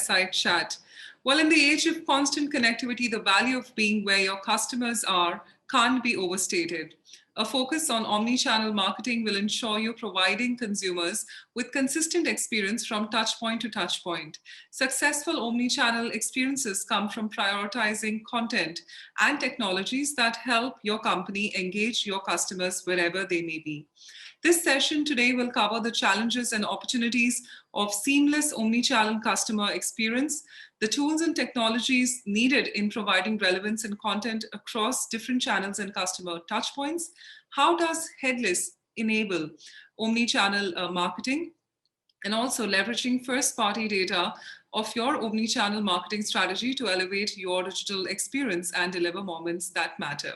fireside chat. Well, in the age of constant connectivity, the value of being where your customers are can't be overstated. A focus on omnichannel marketing will ensure you're providing consumers with consistent experience from touchpoint to touchpoint. Successful omnichannel experiences come from prioritizing content and technologies that help your company engage your customers wherever they may be. This session today will cover the challenges and opportunities of seamless omnichannel customer experience, the tools and technologies needed in providing relevance and content across different channels and customer touchpoints. How does Headless enable omnichannel marketing? And also leveraging first-party data of your omnichannel marketing strategy to elevate your digital experience and deliver moments that matter.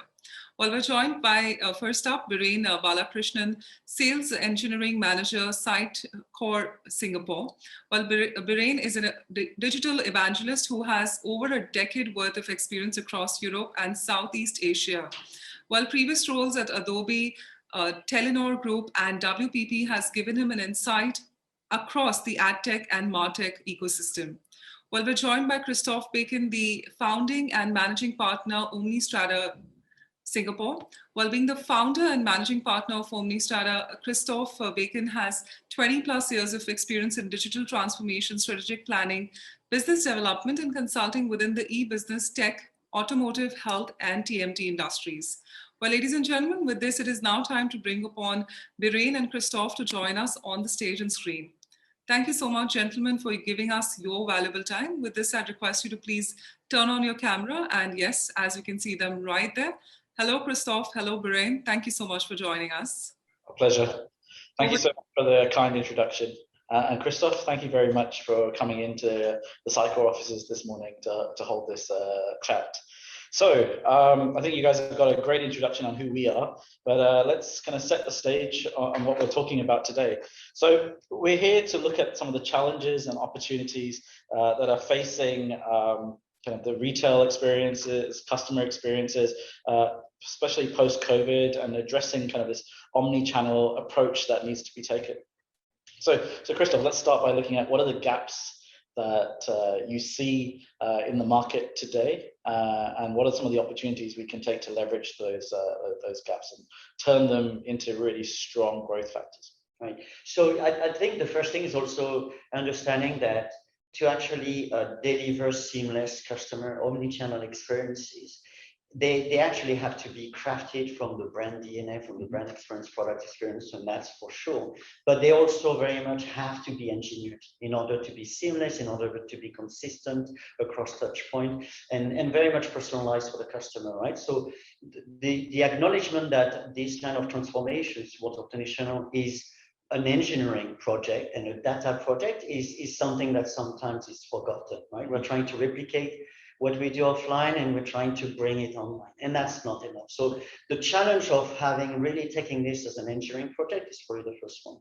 Well, we're joined by, first up, Biren Balakrishnan, Sales Engineering Manager, Site Core Singapore. Well, Biren is a digital evangelist who has over a decade worth of experience across Europe and Southeast Asia. While previous roles at Adobe, Telenor Group, and WPP has given him an insight across the AdTech and MarTech ecosystem. Well, we're joined by Christophe Bacon, the founding and managing partner, Omnistrata Singapore. While being the founder and managing partner of Omnistrata, Christophe Bacon has 20 plus years of experience in digital transformation, strategic planning, business development, and consulting within the e-business, tech, automotive, health, and TMT industries. Well, ladies and gentlemen, with this, it is now time to bring upon Biren and Christophe to join us on the stage and screen. Thank you so much, gentlemen, for giving us your valuable time. With this, I'd request you to please turn on your camera. And yes, as you can see them right there. Hello, Christophe. Hello, Biren. Thank you so much for joining us. A pleasure. Thank you so much for the kind introduction. And Christophe, thank you very much for coming into the Psycho offices this morning to hold this chat. So I think you guys have got a great introduction on who we are, but let's kind of set the stage on what we're talking about today. So we're here to look at some of the challenges and opportunities that are facing kind of the retail experiences, customer experiences, especially post-COVID, and addressing kind of this omni-channel approach that needs to be taken. So Christophe, let's start by looking at what are the gaps that you see in the market today, and what are some of the opportunities we can take to leverage those gaps and turn them into really strong growth factors. Right. So I think the first thing is also understanding that to actually deliver seamless customer omnichannel experiences, they actually have to be crafted from the brand DNA, from the brand experience, product experience, and that's for sure. But they also very much have to be engineered in order to be seamless, in order to be consistent across touch point, and very much personalized for the customer, right? So the acknowledgement that this kind of transformations towards omnichannel is an engineering project and a data project is something that sometimes is forgotten, right? We're trying to replicate what we do offline and we're trying to bring it online, and that's not enough. So the challenge of having really taking this as an engineering project is probably the first one.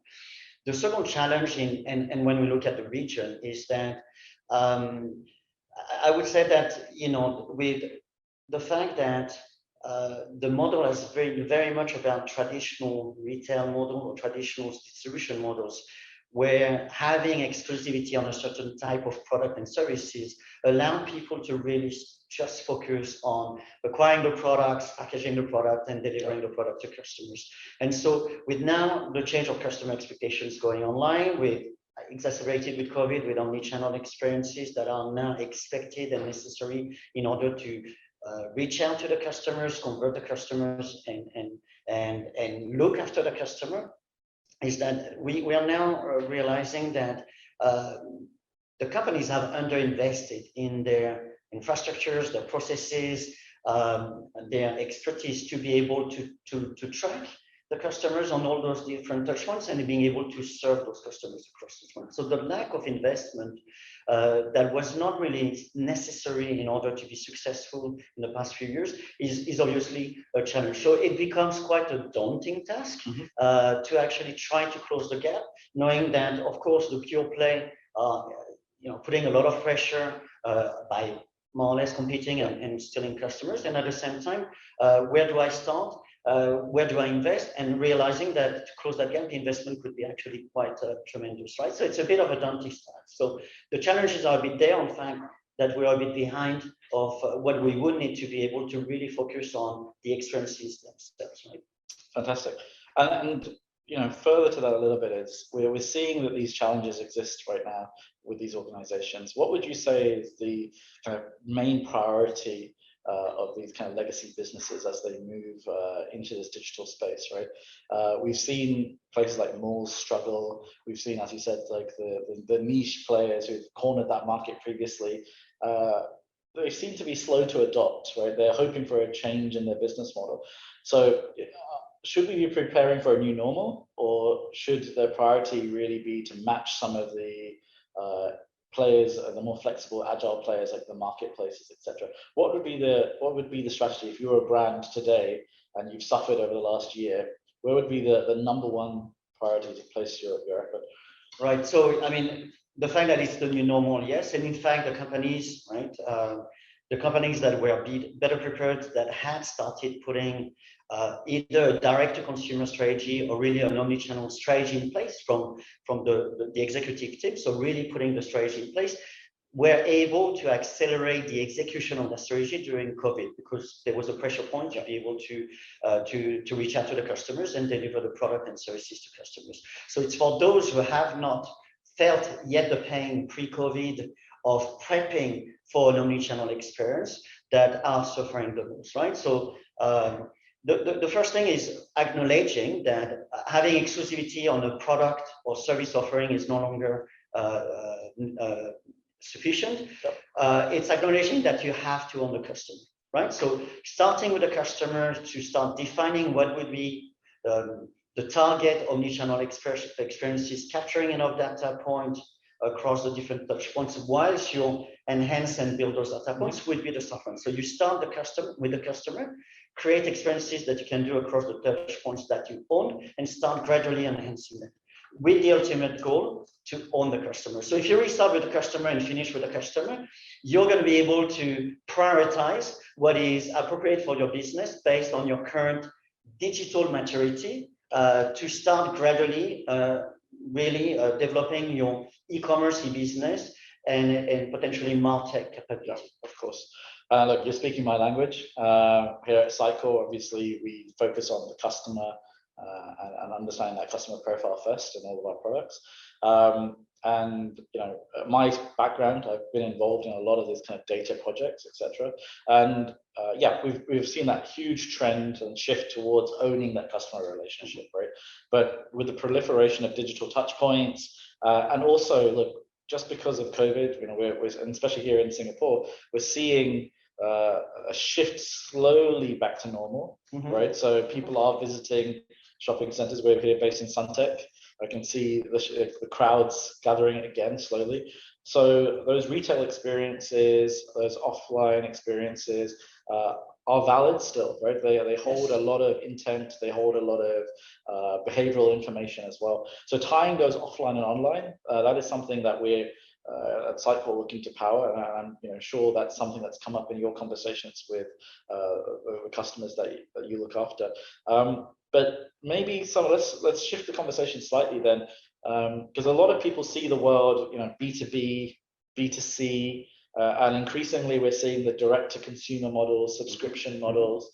The second challenge and when we look at the region is that I would say that, you know, with the fact that the model is very much about traditional retail model or traditional distribution models, where having exclusivity on a certain type of product and services allow people to really just focus on acquiring the products, packaging the product, and delivering the product to customers. And so with now the change of customer expectations going online, with exacerbated with COVID, with omnichannel experiences that are now expected and necessary in order to reach out to the customers, convert the customers, and look after the customer, is that we are now realizing that the companies have underinvested in their infrastructures, their processes, their expertise to be able to track the customers on all those different touch points and being able to serve those customers across the front. So the lack of investment that was not really necessary in order to be successful in the past few years is obviously a challenge. So it becomes quite a daunting task to actually try to close the gap, knowing that, of course, the pure play, putting a lot of pressure by more or less competing and stealing customers. And at the same time, where do I start? where do I invest? And realizing that to close that gap, the investment could be actually quite tremendous, right? So it's a bit of a daunting start. So the challenges are a bit there, in fact, that we are a bit behind of what we would need to be able to really focus on the experiences themselves, right? Fantastic. And you know, further to that a little bit is we're seeing that these challenges exist right now with these organizations. What would you say is the kind of main priority of these kind of legacy businesses as they move into this digital space, right? We've seen places like malls struggle. We've seen, as you said, like the niche players who've cornered that market previously. They seem to be slow to adopt, right? They're hoping for a change in their business model. So should we be preparing for a new normal, or should their priority really be to match some of the players, the more flexible, agile players like the marketplaces, etc.? What would be the strategy if you were a brand today and you've suffered over the last year? Where would be the number one priority to place your effort? Right. So I mean, the fact that it's the new normal, yes, and in fact, the companies, right, the companies that were better prepared, that had started putting either a direct-to-consumer strategy or really an omnichannel strategy in place from the executive team. So really putting the strategy in place, were able to accelerate the execution of the strategy during COVID, because there was a pressure point to be able to reach out to the customers and deliver the product and services to customers. So it's for those who have not felt yet the pain pre-COVID of prepping for an omnichannel experience that are suffering the most, right? So the first thing is acknowledging that having exclusivity on a product or service offering is no longer sufficient. It's acknowledging that you have to own the customer, right? So starting with the customer to start defining what would be the target omnichannel experiences, capturing enough data points across the different touch points whilst you enhance and build those data points would be the suffering. So you start with the customer, create experiences that you can do across the touch points that you own, and start gradually enhancing them, with the ultimate goal to own the customer. So if you really start with the customer and finish with the customer, you're going to be able to prioritize what is appropriate for your business based on your current digital maturity, to start gradually really developing your e-commerce, e-business, and potentially MarTech capability. Of course. Look, you're speaking my language. Here at Cycle, obviously, we focus on the customer and understanding that customer profile first in all of our products. And you know, my background, I've been involved in a lot of these kind of data projects, etc. And yeah, we've seen that huge trend and shift towards owning that customer relationship, right? But with the proliferation of digital touch points, and also look, just because of COVID, you know, and especially here in Singapore, we're seeing a shift slowly back to normal, right? So people are visiting shopping centers. We're here based in Suntec. I can see the crowds gathering again slowly. So those retail experiences, those offline experiences are valid still, right? They hold a lot of intent. They hold a lot of behavioral information as well. So tying those offline and online, that is something that we're at Sitecore looking to power, and I'm sure that's something that's come up in your conversations with the customers that you look after. But maybe let's shift the conversation slightly then, because a lot of people see the world, B2B, B2C, and increasingly we're seeing the direct-to-consumer models, subscription models.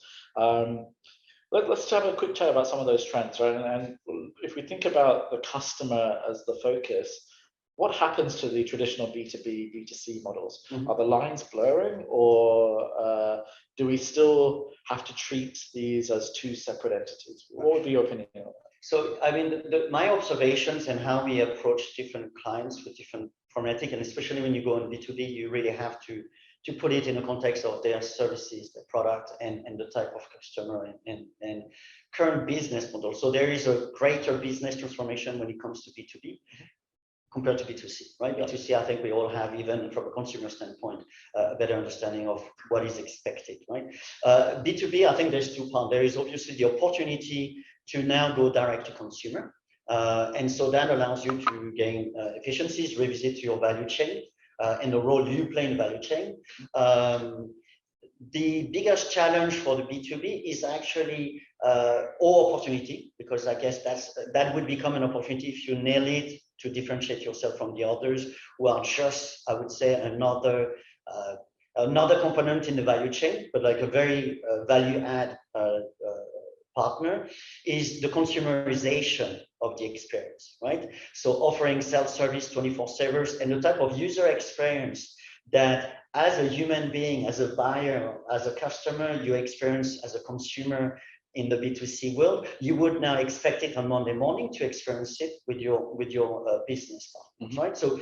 Let's have a quick chat about some of those trends, right? And if we think about the customer as the focus, what happens to the traditional B2B, B2C models? Are the lines blurring, or do we still have to treat these as two separate entities? What would be your opinion on that? So, I mean, my observations and how we approach different clients with different formatic, and especially when you go on B2B, you really have to put it in the context of their services, their product, and the type of customer and current business model. So there is a greater business transformation when it comes to B2B. Compared to B2C, right? Yeah. B2C, I think we all have, even from a consumer standpoint, a better understanding of what is expected, right? B2B, I think there's two parts. There is obviously the opportunity to now go direct to consumer. And so that allows you to gain efficiencies, revisit your value chain, and the role you play in the value chain. the biggest challenge for the B2B is actually or opportunity, because I guess that would become an opportunity if you nail it to differentiate yourself from the others who are just, I would say, another component in the value chain, but like a very value add partner, is the consumerization of the experience, right? So offering self-service 24/7 and the type of user experience that as a human being, as a buyer, as a customer, you experience as a consumer in the B2C world, you would now expect it on Monday morning to experience it with your business partners, right? So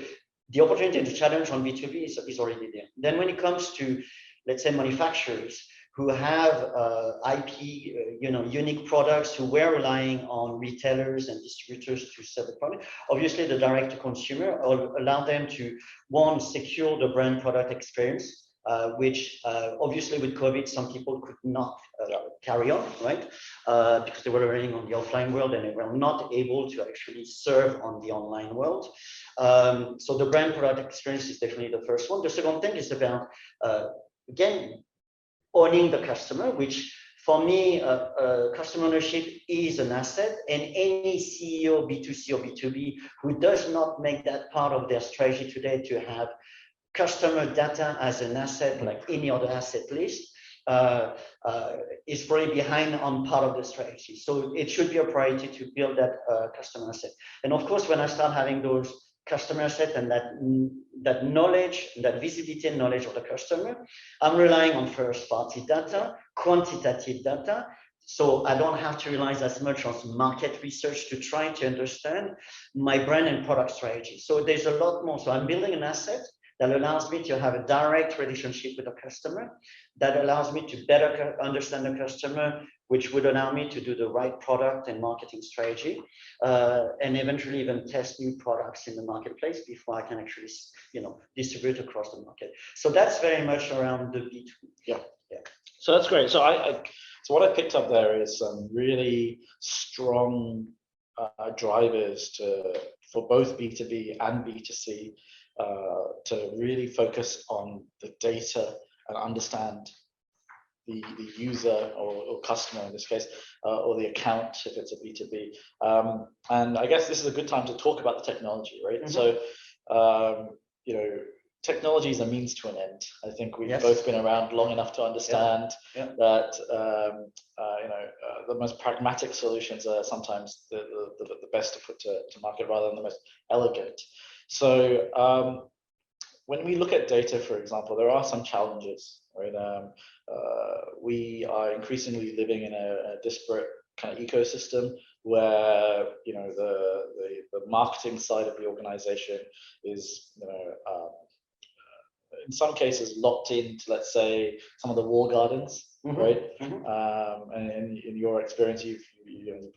the opportunity and the challenge on B2B is already there. Then when it comes to, let's say, manufacturers who have IP, unique products, who were relying on retailers and distributors to sell the product, obviously the direct to consumer allow them to, one, secure the brand product experience, which obviously with COVID, some people could not carry on, right? Because they were running on the offline world and they were not able to actually serve on the online world. So the brand product experience is definitely the first one. The second thing is about, again, owning the customer, which for me, customer ownership is an asset, and any CEO, B2C or B2B, who does not make that part of their strategy today to have customer data as an asset like any other asset list, is probably behind on part of the strategy. So it should be a priority to build that customer asset. And of course, when I start having those customer asset and that knowledge, that visibility and knowledge of the customer, I'm relying on first-party data, quantitative data, so I don't have to rely as much on market research to try to understand my brand and product strategy. So there's a lot more. So I'm building an asset that allows me to have a direct relationship with the customer, that allows me to better understand the customer, which would allow me to do the right product and marketing strategy, and eventually even test new products in the marketplace before I can actually, distribute across the market. So that's very much around the B2B. Yeah. So that's great. So so what I picked up there is some really strong drivers for both B2B and B2C to really focus on the data and understand the user or customer in this case, or the account if it's a B2B. And I guess this is a good time to talk about the technology, right? Mm-hmm. So, technology is a means to an end. I think we've both been around long enough to understand that the most pragmatic solutions are sometimes the best to put to market rather than the most elegant. So when we look at data, for example, there are some challenges, right? We are increasingly living in a disparate kind of ecosystem where the marketing side of the organization is in some cases locked into, let's say, some of the wall gardens, mm-hmm. right? Mm-hmm. And in your experience, you've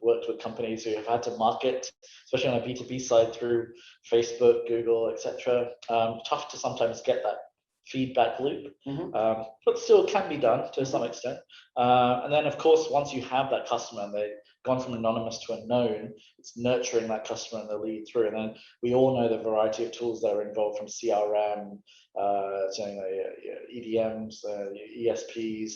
worked with companies who have had to market, especially on a B2B side, through Facebook, Google, etc. Tough to sometimes get that feedback loop, mm-hmm. But still can be done to some extent. And then, of course, once you have that customer and they've gone from anonymous to unknown, it's nurturing that customer and the lead through. And then we all know the variety of tools that are involved, from CRM, EDMs, ESPs,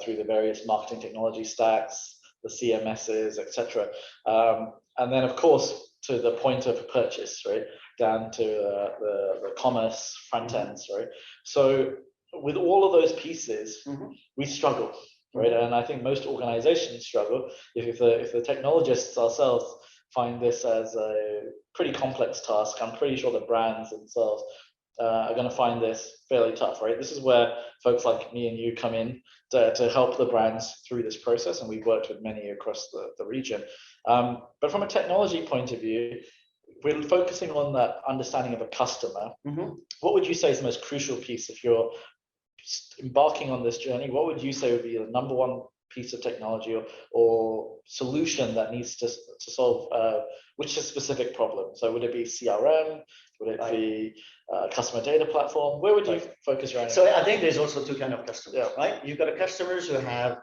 through the various marketing technology stacks, the CMSs, etc. And then, of course, to the point of purchase, right, down to the commerce front ends, right? So with all of those pieces, mm-hmm. we struggle, right? And I think most organizations struggle. If the technologists ourselves find this as a pretty complex task, I'm pretty sure the brands themselves are going to find this fairly tough, right? This is where folks like me and you come in to help the brands through this process, and we've worked with many across the region. But from a technology point of view, we're focusing on that understanding of a customer. Mm-hmm. What would you say is the most crucial piece if you're embarking on this journey? What would you say would be the number one piece of technology or solution that needs to solve which is a specific problem? So would it be CRM? Would it be customer data platform? Where would you focus your energy? So I think there's also two kinds of customers, right? You've got customers who have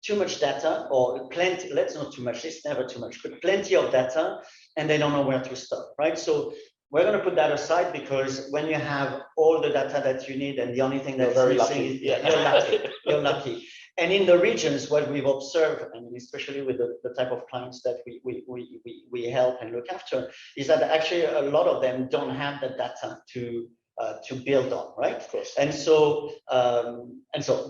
too much data, or plenty, let's not too much, it's never too much, but plenty of data, and they don't know where to start, right? So we're going to put that aside, because when you have all the data that you need and the only thing that's missing is you're lucky. You're lucky. And in the regions, what we've observed, and especially with the type of clients that we help and look after, is that actually a lot of them don't have the data to build on, right? Of course. And so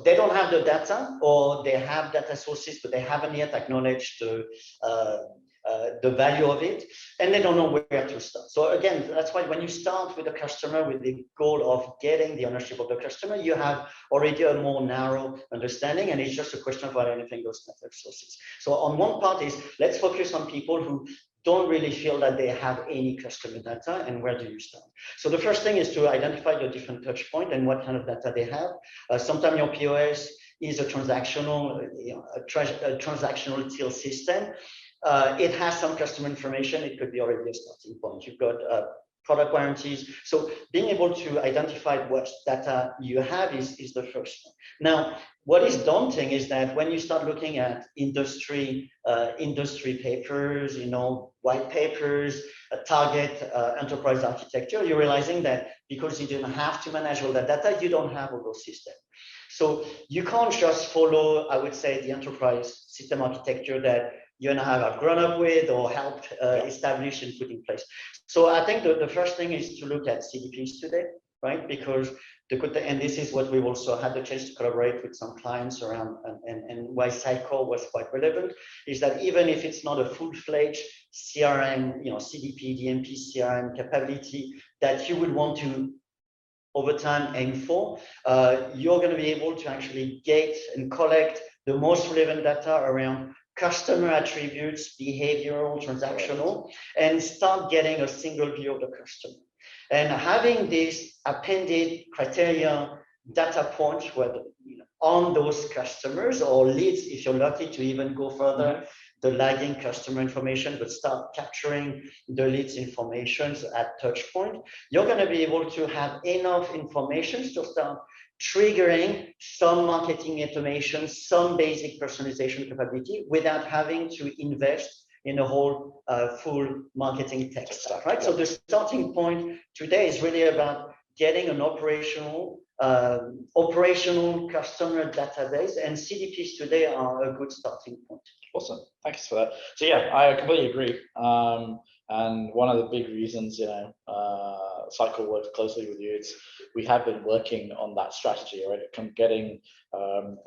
they don't have the data, or they have data sources, but they haven't yet acknowledged the value of it, and they don't know where to start. So again, that's why when you start with a customer with the goal of getting the ownership of the customer, you have already a more narrow understanding, and it's just a question of identifying those data sources. So on one part is, let's focus on people who don't really feel that they have any customer data, and where do you start? So the first thing is to identify the different touch point and what kind of data they have. Sometimes your POS is a transactional, a transactional till system. It has some customer information. It could be already a starting point. You've got product warranties. So being able to identify what data you have is the first one. Now, what is daunting is that when you start looking at industry papers, white papers, target enterprise architecture, you're realizing that because you didn't have to manage all that data, you don't have all those systems. So you can't just follow, I would say, the enterprise system architecture that you and I have grown up with or helped establish and put in place. So I think the first thing is to look at CDPs today, right? Because and this is what we've also had the chance to collaborate with some clients around, and why Sitecore was quite relevant, is that even if it's not a full-fledged CRM, CDP, DMP, CRM capability that you would want to over time aim for, you're going to be able to actually gate and collect the most relevant data around customer attributes, behavioral, transactional, and start getting a single view of the customer. And having this appended criteria data points on those customers, or leads, if you're lucky to even go further, the lagging customer information, but start capturing the leads information at touchpoint, you're going to be able to have enough information to start triggering some marketing automation, some basic personalization capability without having to invest in a whole full marketing tech stack, right? So the starting point today is really about getting an operational customer database, and CDPs today are a good starting point. Awesome, thanks for that. So yeah, I completely agree. And one of the big reasons, Sitecore works closely with you, we have been working on that strategy, right? Getting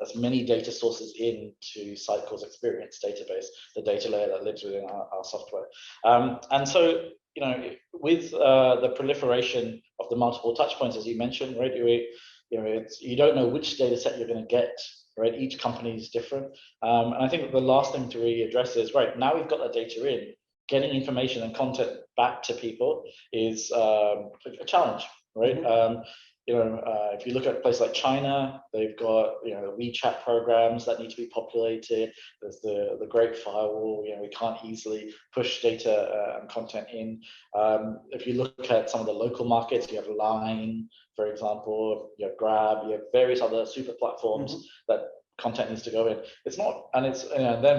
as many data sources into Sitecore's experience database, the data layer that lives within our software. And so, with the proliferation of the multiple touch points, as you mentioned, right? You don't know which data set you're going to get, right? Each company is different. And I think that the last thing to really address is, right, now we've got that data in, getting information and content back to people is a challenge, right? If you look at a place like China, they've got WeChat programs that need to be populated. There's the Great Firewall. We can't easily push data and content in. If you look at some of the local markets, you have Line, for example. You have Grab. You have various other super platforms that content needs to go in. It's not, and it's then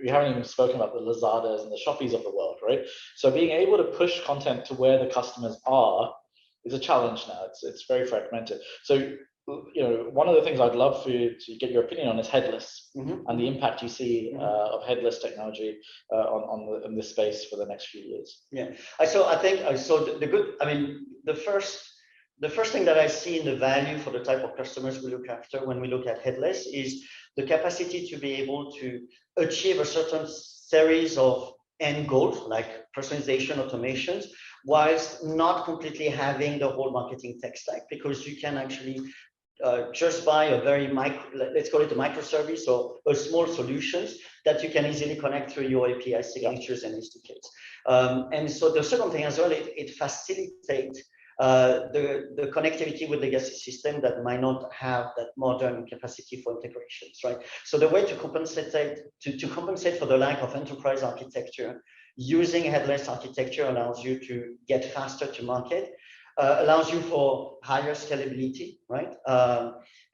we haven't even spoken about the Lazadas and the Shoppies of the world, right? So being able to push content to where the customers are is a challenge now. It's very fragmented. So one of the things I'd love for you to get your opinion on is headless and the impact you see of headless technology on this space for the next few years. Yeah. So I think the first thing that I see in the value for the type of customers we look after when we look at headless is the capacity to be able to achieve a certain series of end goals, like personalization, automations, whilst not completely having the whole marketing tech stack, because you can actually just buy a very let's call it a microservice or a small solutions that you can easily connect through your API signatures and SDKs. And so the second thing as well, it facilitates the connectivity with legacy system that might not have that modern capacity for integrations, right? So the way to compensate for the lack of enterprise architecture, using headless architecture allows you to get faster to market, allows you for higher scalability, right?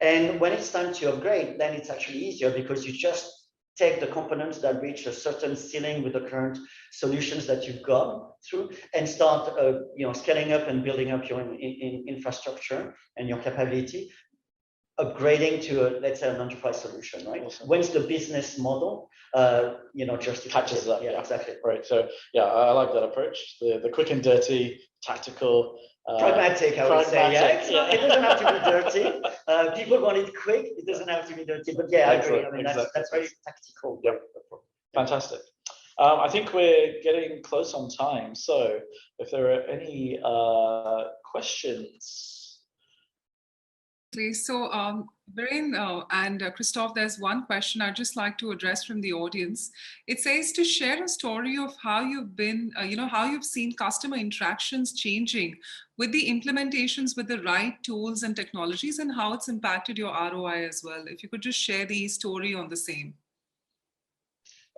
And when it's time to upgrade, then it's actually easier because you just take the components that reach a certain ceiling with the current solutions that you've gone through and start scaling up and building up your infrastructure and your capability, upgrading to let's say an enterprise solution, right? Awesome. When's the business model just catches up? Yeah, exactly. Right. So yeah, I like that approach. The quick and dirty, tactical. Pragmatic, I would say. Yeah, it doesn't have to be dirty. People want it quick. It doesn't have to be dirty. But yeah, I agree. I mean, that's very tactical. Yep. Fantastic. I think we're getting close on time. So if there are any questions. So, Brian and Christophe, there's one question I'd just like to address from the audience. It says to share a story of how you've been, how you've seen customer interactions changing with the implementations with the right tools and technologies and how it's impacted your ROI as well. If you could just share the story on the same.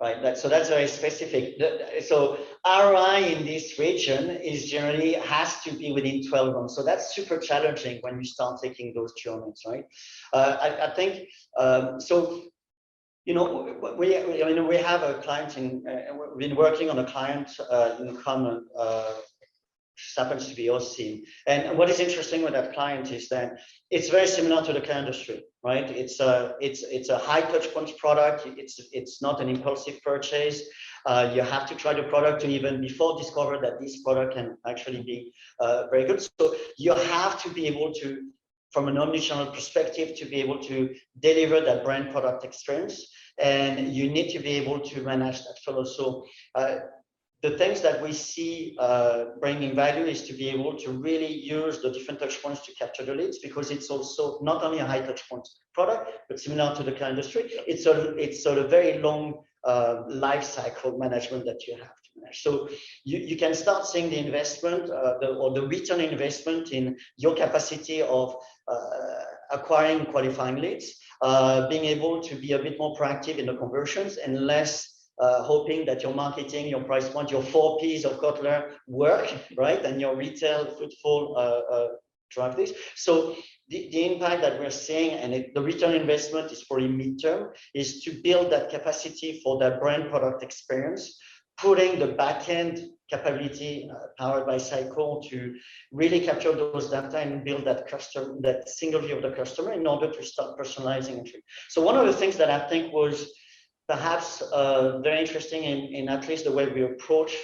Right, so that's very specific. So ROI in this region is generally has to be within 12 months. So that's super challenging when you start taking those journeys, right? I think so. We have a client we've been working on a client in common. Happens to be OC. And what is interesting with that client is that it's very similar to the car industry, right? It's a high touch point product. It's not an impulsive purchase. You have to try the product and even before discover that this product can actually be very good. So you have to be able to, from an omnichannel perspective, to be able to deliver that brand product experience. And you need to be able to manage that flow. So the things that we see bringing value is to be able to really use the different touch points to capture the leads, because it's also not only a high touch point product, but similar to the car industry, it's sort of very long life cycle management that you have to manage. So you can start seeing the investment or the return investment in your capacity of acquiring qualifying leads, being able to be a bit more proactive in the conversions and less hoping that your marketing, your price point, your 4 Ps of Kotler work, right? And your retail footfall drive this. So the impact that we're seeing, and the return investment is probably midterm, is to build that capacity for that brand product experience, putting the back-end capability powered by Cycle to really capture those data and build that single view of the customer in order to start personalizing it. So one of the things that I think was perhaps very interesting in at least the way we approach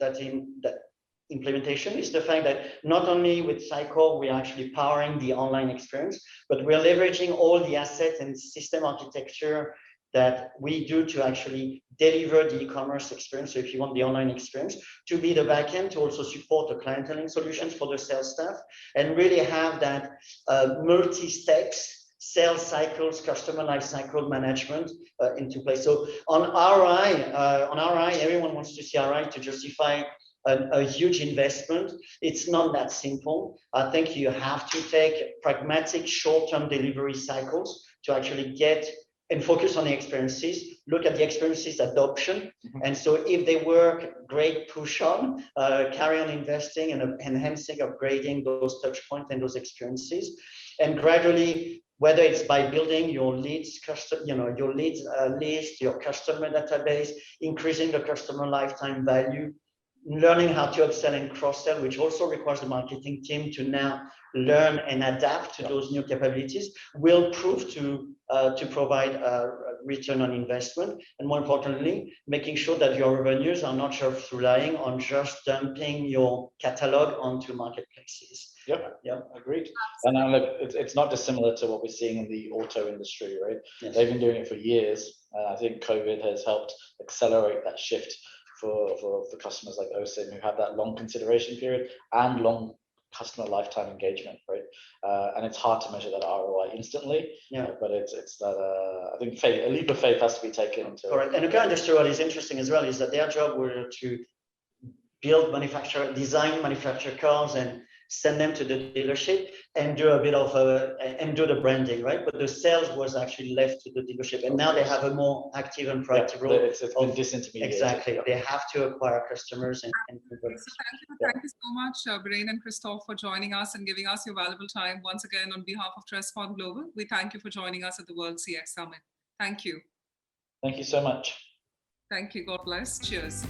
that implementation is the fact that not only with Cycle we're actually powering the online experience, but we're leveraging all the assets and system architecture that we do to actually deliver the e-commerce experience. So if you want the online experience, to be the backend to also support the clienteling solutions for the sales staff and really have that multi-steps sales cycles, customer life cycle management into place. So on ROI, everyone wants to see ROI to justify a huge investment. It's not that simple. I think you have to take pragmatic short-term delivery cycles to actually get and focus on the experiences, look at the experiences adoption. And so if they work, great, push on, carry on investing and enhancing, upgrading those touch points and those experiences. And gradually, whether it's by building your leads, your leads list, your customer database, increasing the customer lifetime value, learning how to upsell and cross-sell, which also requires the marketing team to now learn and adapt to those new capabilities, will prove to provide a return on investment. And more importantly, making sure that your revenues are not just relying on just dumping your catalog onto marketplaces. Yep, agreed. And look, it's not dissimilar to what we're seeing in the auto industry, right? Yes. They've been doing it for years. I think COVID has helped accelerate that shift for customers like OSIM who have that long consideration period and long customer lifetime engagement, right? And it's hard to measure that ROI instantly. But it's that I think a leap of faith has to be taken into. Correct. And the car industry, what is interesting as well is that their job were to build, design, manufacture cars and send them to the dealership and do a bit of and do the branding, right? But the sales was actually left to the dealership, and now they have a more active and proactive role. It's been disintermediated. Exactly, they have to acquire customers and convert. So thank you so much, Brian and Christophe, for joining us and giving us your valuable time once again on behalf of Trescon Global. We thank you for joining us at the World CX Summit. Thank you. Thank you so much. Thank you. God bless. Cheers.